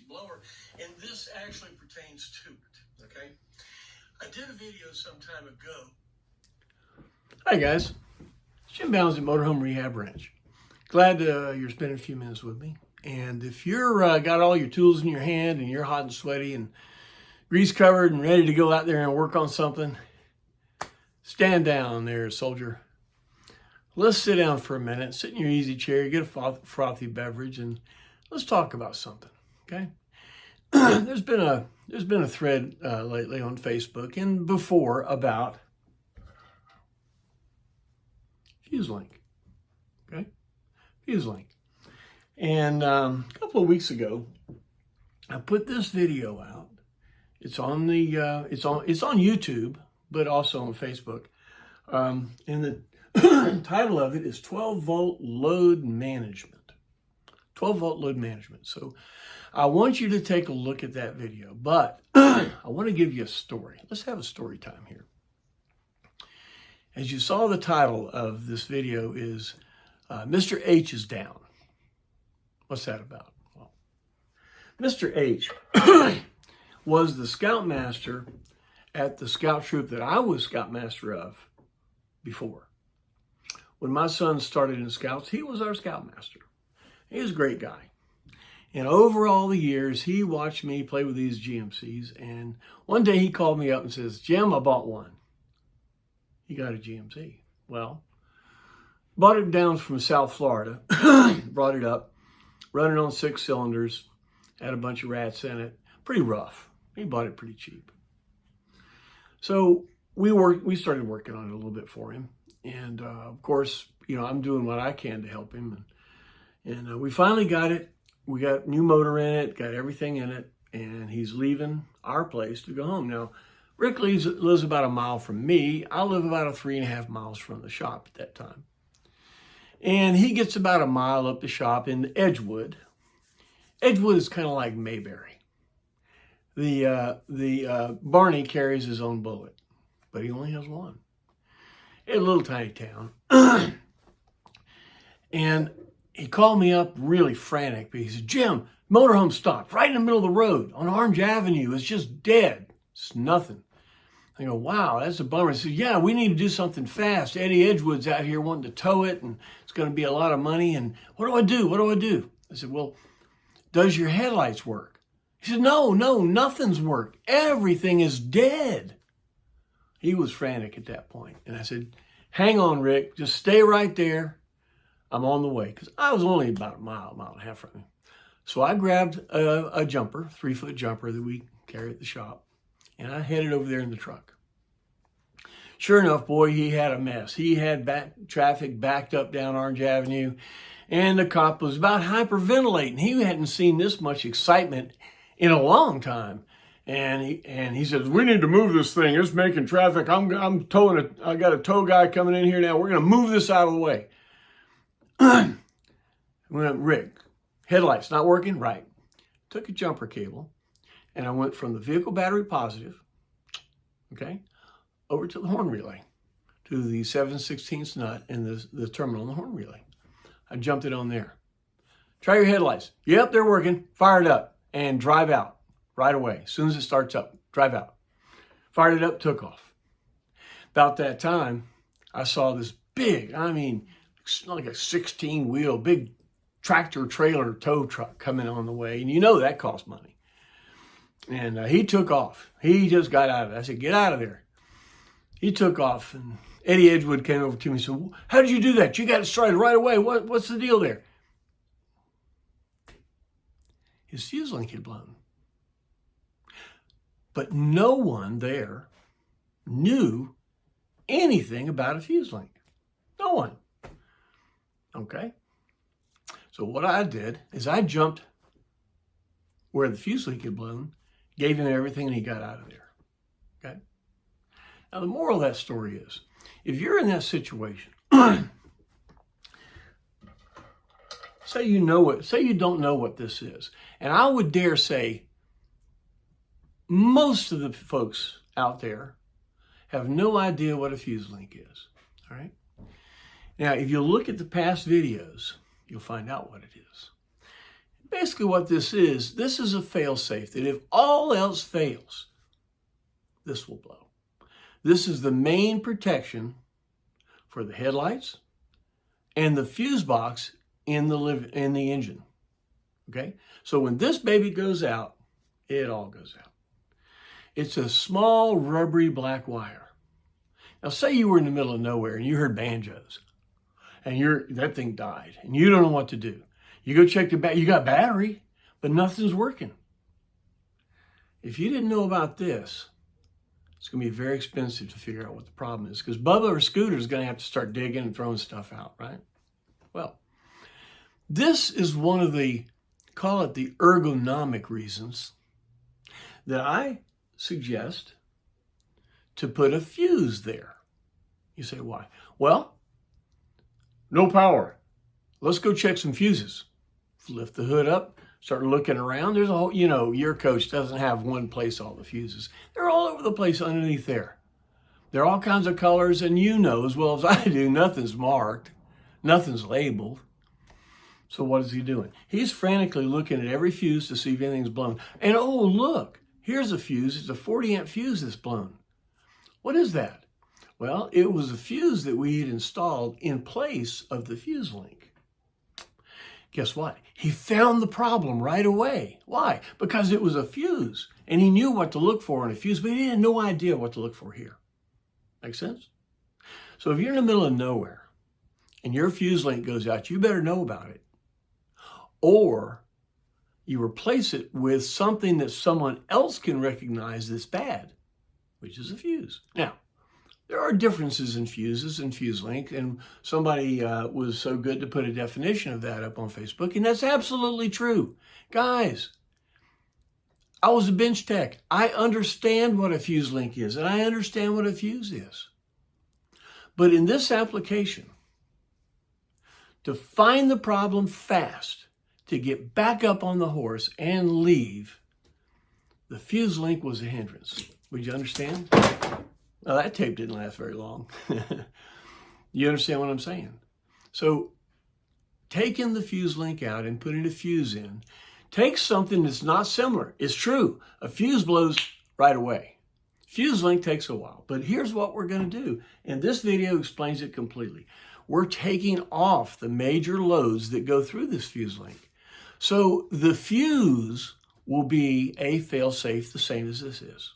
blower, and this actually pertains to it, okay? I did a video some time ago. Hi guys, Jim Bounds at Motorhome Rehab Ranch. Glad you're spending a few minutes with me. And if you're got all your tools in your hand and you're hot and sweaty and grease covered and ready to go out there and work on something, stand down there, soldier. Let's sit down for a minute, sit in your easy chair, get a frothy beverage, and let's talk about something, okay? There's been a thread lately on Facebook and before about FuseLink, okay? FuseLink. And a couple of weeks ago, I put this video out. It's on the it's on YouTube, but also on Facebook. And the title of it is 12-volt load management. 12-volt load management. So I want you to take a look at that video, but I want to give you a story. Let's have a story time here. As you saw, the title of this video is Mr. H is down. What's that about? Well, Mr. H was the scoutmaster at the scout troop that I was scoutmaster of before. When my son started in scouts, he was our scoutmaster. He was a great guy. And over all the years, he watched me play with these GMCs. And one day he called me up and says, Jim, I bought one. He got a GMC. Well, bought it down from South Florida, brought it up, running on 6 cylinders, had a bunch of rats in it. Pretty rough. He bought it pretty cheap. So we started working on it a little bit for him. And of course, you know, I'm doing what I can to help him. And we finally got it. We got new motor in it, got everything in it, and he's leaving our place to go home. Now, Rick lives about a mile from me. I live about 3.5 miles from the shop at that time. And he gets about a mile up the shop in Edgewood. Edgewood is kind of like Mayberry. The Barney carries his own bullet, but he only has one. It's a little tiny town. And he called me up really frantic because he said, Jim, motorhome stopped right in the middle of the road on Orange Avenue. It's just dead. It's nothing. I go, wow, that's a bummer. He said, yeah, we need to do something fast. Eddie Edgewood's out here wanting to tow it, and it's going to be a lot of money. And what do I do? What do I do? I said, well, does your headlights work? He said, no, nothing's worked. Everything is dead. He was frantic at that point. And I said, hang on, Rick. Just stay right there. I'm on the way. Because I was only about a mile and a half from him. So I grabbed a jumper, 3-foot jumper that we carry at the shop. And I headed over there in the truck. Sure enough, boy, he had a mess. He had traffic backed up down Orange Avenue. And the cop was about hyperventilating. He hadn't seen this much excitement in a long time. And he says, we need to move this thing. It's making traffic. I'm towing it. I got a tow guy coming in here now. We're going to move this out of the way. We went, Rick, headlights not working? Right. Took a jumper cable and I went from the vehicle battery positive, okay, over to the horn relay, to the 7/16 nut and the terminal in the horn relay. I jumped it on there. Try your headlights. Yep, they're working. Fire it up and drive out right away. As soon as it starts up, drive out. Fired it up, took off. About that time, I saw this big, I mean, like a 16-wheel, big tractor trailer tow truck coming on the way. And you know that costs money. And he took off. He just got out of it. I said, get out of there. He took off. And Eddie Edgewood came over to me and said, how did you do that? You got it started right away. What's the deal there? His fuse link had blown. But no one there knew anything about a fuse link. No one. Okay. So what I did is I jumped where the fuse leak had blown, gave him everything, and he got out of there. Okay. Now the moral of that story is, if you're in that situation, say you don't know what this is, and I would dare say most of the folks out there have no idea what a fuse link is. All right. Now, if you look at the past videos, you'll find out what it is. Basically what this is a fail-safe, that if all else fails, this will blow. This is the main protection for the headlights and the fuse box in the engine. Okay? So when this baby goes out, it all goes out. It's a small rubbery black wire. Now say you were in the middle of nowhere and you heard banjos and that thing died and you don't know what to do. You go check the battery, you got battery, but nothing's working. If you didn't know about this, it's going to be very expensive to figure out what the problem is, because Bubba or Scooter is going to have to start digging and throwing stuff out, right? Well, this is one of the, call it the ergonomic reasons that I suggest to put a fuse there. You say, why? Well, no power. Let's go check some fuses. Lift the hood up, start looking around. There's a whole, your coach doesn't have one place all the fuses. They're all over the place underneath there. They're all kinds of colors, and you know as well as I do, nothing's marked, nothing's labeled. So what is he doing? He's frantically looking at every fuse to see if anything's blown. And oh, look, here's a fuse. It's a 40 amp fuse that's blown. What is that? Well, it was a fuse that we had installed in place of the fuse link. Guess what? He found the problem right away. Why? Because it was a fuse, and he knew what to look for in a fuse, but he had no idea what to look for here. Make sense? So if you're in the middle of nowhere and your fuse link goes out, you better know about it. Or you replace it with something that someone else can recognize that's bad, which is a fuse. Now, there are differences in fuses and fuse link, and somebody was so good to put a definition of that up on Facebook, and that's absolutely true. Guys, I was a bench tech. I understand what a fuse link is, and I understand what a fuse is. But in this application, to find the problem fast, to get back up on the horse and leave, the fuse link was a hindrance. Would you understand? Well, that tape didn't last very long. You understand what I'm saying? So taking the fuse link out and putting a fuse in takes something that's not similar. It's true. A fuse blows right away. Fuse link takes a while. But here's what we're going to do. And this video explains it completely. We're taking off the major loads that go through this fuse link. So the fuse will be a fail-safe the same as this is.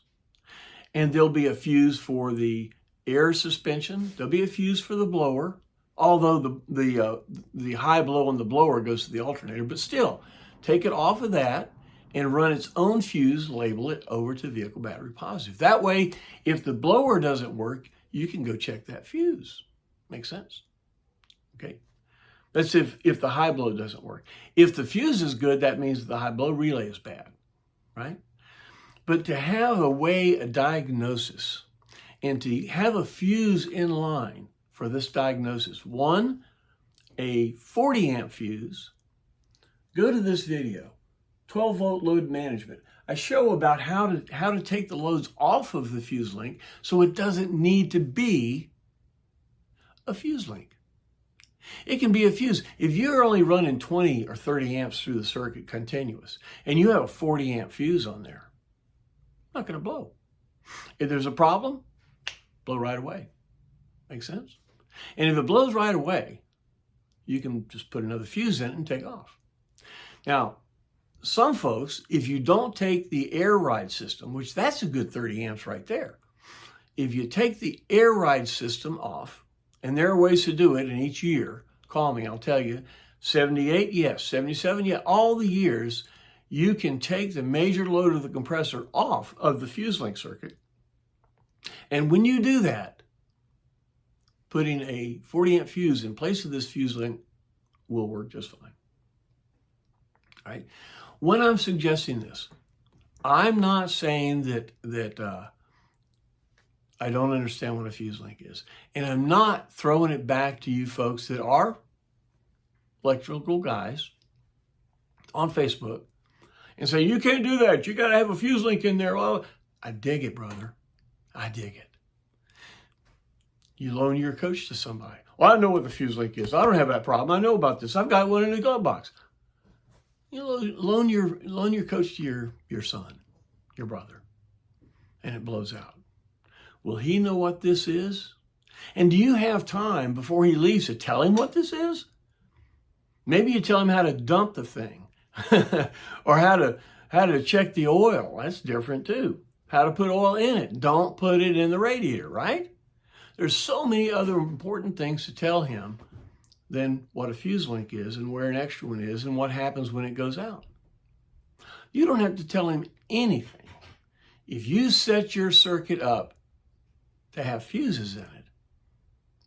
And there'll be a fuse for the air suspension. There'll be a fuse for the blower, although the high blow on the blower goes to the alternator. But still, take it off of that and run its own fuse, label it over to vehicle battery positive. That way, if the blower doesn't work, you can go check that fuse. Make sense? Okay. That's if the high blow doesn't work. If the fuse is good, that means the high blow relay is bad, right? But to have a diagnosis and to have a fuse in line for this diagnosis, one, a 40 amp fuse, go to this video, 12 volt load management. I show about how to take the loads off of the fuse link so it doesn't need to be a fuse link. It can be a fuse. If you're only running 20 or 30 amps through the circuit continuous and you have a 40 amp fuse on there, not going to blow. If there's a problem, blow right away. Make sense? And if it blows right away, you can just put another fuse in it and take off. Now, some folks, if you don't take the air ride system, which that's a good 30 amps right there. If you take the air ride system off, and there are ways to do it, and each year, call me, I'll tell you, 78, yes, 77, yeah, all the years, you can take the major load of the compressor off of the fuse link circuit. And when you do that, putting a 40 amp fuse in place of this fuse link will work just fine. All right. When I'm suggesting this, I'm not saying that I don't understand what a fuse link is. And I'm not throwing it back to you folks that are electrical guys on Facebook and say, you can't do that. You got to have a fuse link in there. Well, I dig it, brother. I dig it. You loan your coach to somebody. Well, I know what the fuse link is. I don't have that problem. I know about this. I've got one in the glove box. You loan your coach to your son, your brother, and it blows out. Will he know what this is? And do you have time before he leaves to tell him what this is? Maybe you tell him how to dump the thing or how to check the oil. That's different too. How to put oil in it. Don't put it in the radiator, right? There's so many other important things to tell him than what a fuse link is and where an extra one is and what happens when it goes out. You don't have to tell him anything. If you set your circuit up to have fuses in it,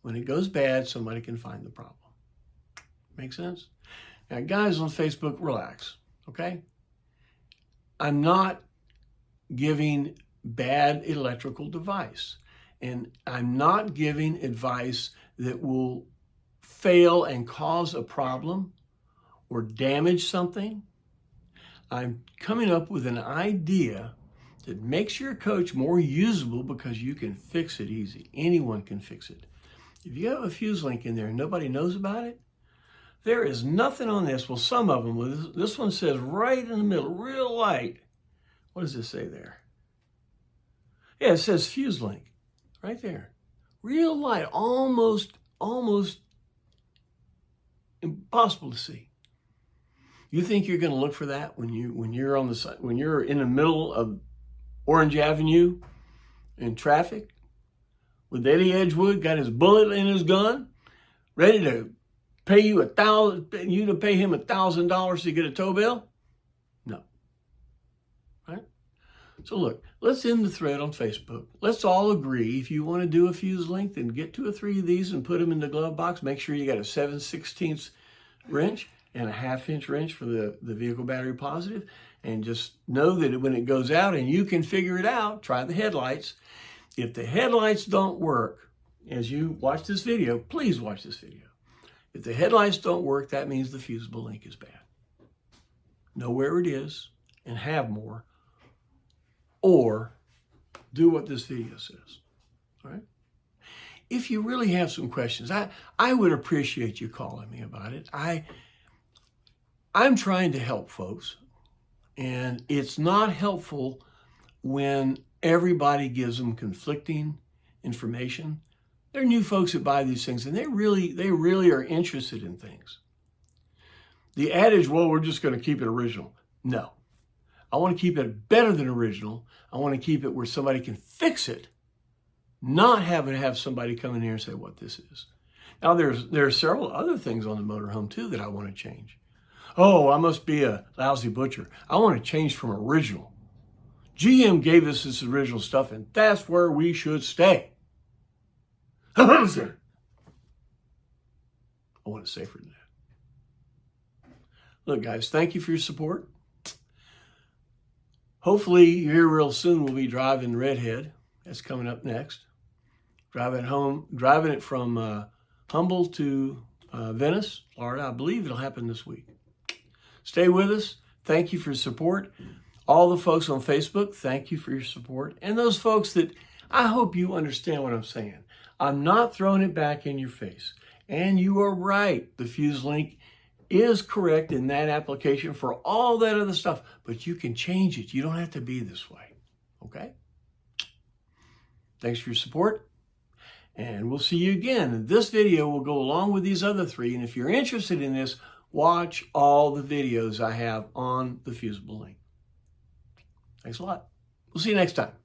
when it goes bad, somebody can find the problem. Make sense? Now, guys on Facebook, relax, okay? I'm not giving bad electrical advice, and I'm not giving advice that will fail and cause a problem or damage something. I'm coming up with an idea that makes your coach more usable because you can fix it easy. Anyone can fix it. If you have a fuse link in there and nobody knows about it, there is nothing on this. Well, some of them, this one says right in the middle, real light. What does this say there? Yeah, it says fuse link right there. Real light, almost impossible to see. You think you're going to look for that when you're on the side, when you're in the middle of Orange Avenue in traffic with Eddie Edgewood, got his bullet in his gun, ready to pay him $1,000 to get a tow bill? No. Right? So look, let's end the thread on Facebook. Let's all agree, if you want to do a fuse link, then get 2 or 3 of these and put them in the glove box. Make sure you got a 7/16 wrench and a 1/2 inch wrench for the vehicle battery positive. And just know that when it goes out and you can figure it out, try the headlights. If the headlights don't work, as you watch this video, please watch this video. If the headlights don't work, that means the fusible link is bad. Know where it is and have more, or do what this video says. All right? If you really have some questions, I would appreciate you calling me about it. I'm trying to help folks, and it's not helpful when everybody gives them conflicting information. There are new folks that buy these things, and they really are interested in things. The adage, well, we're just going to keep it original. No. I want to keep it better than original. I want to keep it where somebody can fix it, not have somebody come in here and say what this is. Now, there are several other things on the motorhome, too, that I want to change. Oh, I must be a lousy butcher. I want to change from original. GM gave us this original stuff, and that's where we should stay. I want it safer than that. Look, guys, thank you for your support. Hopefully, here real soon we'll be driving Redhead. That's coming up next. Driving it from Humboldt to Venice, Florida. I believe it'll happen this week. Stay with us. Thank you for your support. All the folks on Facebook, thank you for your support. And those folks that, I hope you understand what I'm saying. I'm not throwing it back in your face. And you are right. The fuse link is correct in that application for all that other stuff. But you can change it. You don't have to be this way. Okay? Thanks for your support. And we'll see you again. This video will go along with these other 3. And if you're interested in this, watch all the videos I have on the fusible link. Thanks a lot. We'll see you next time.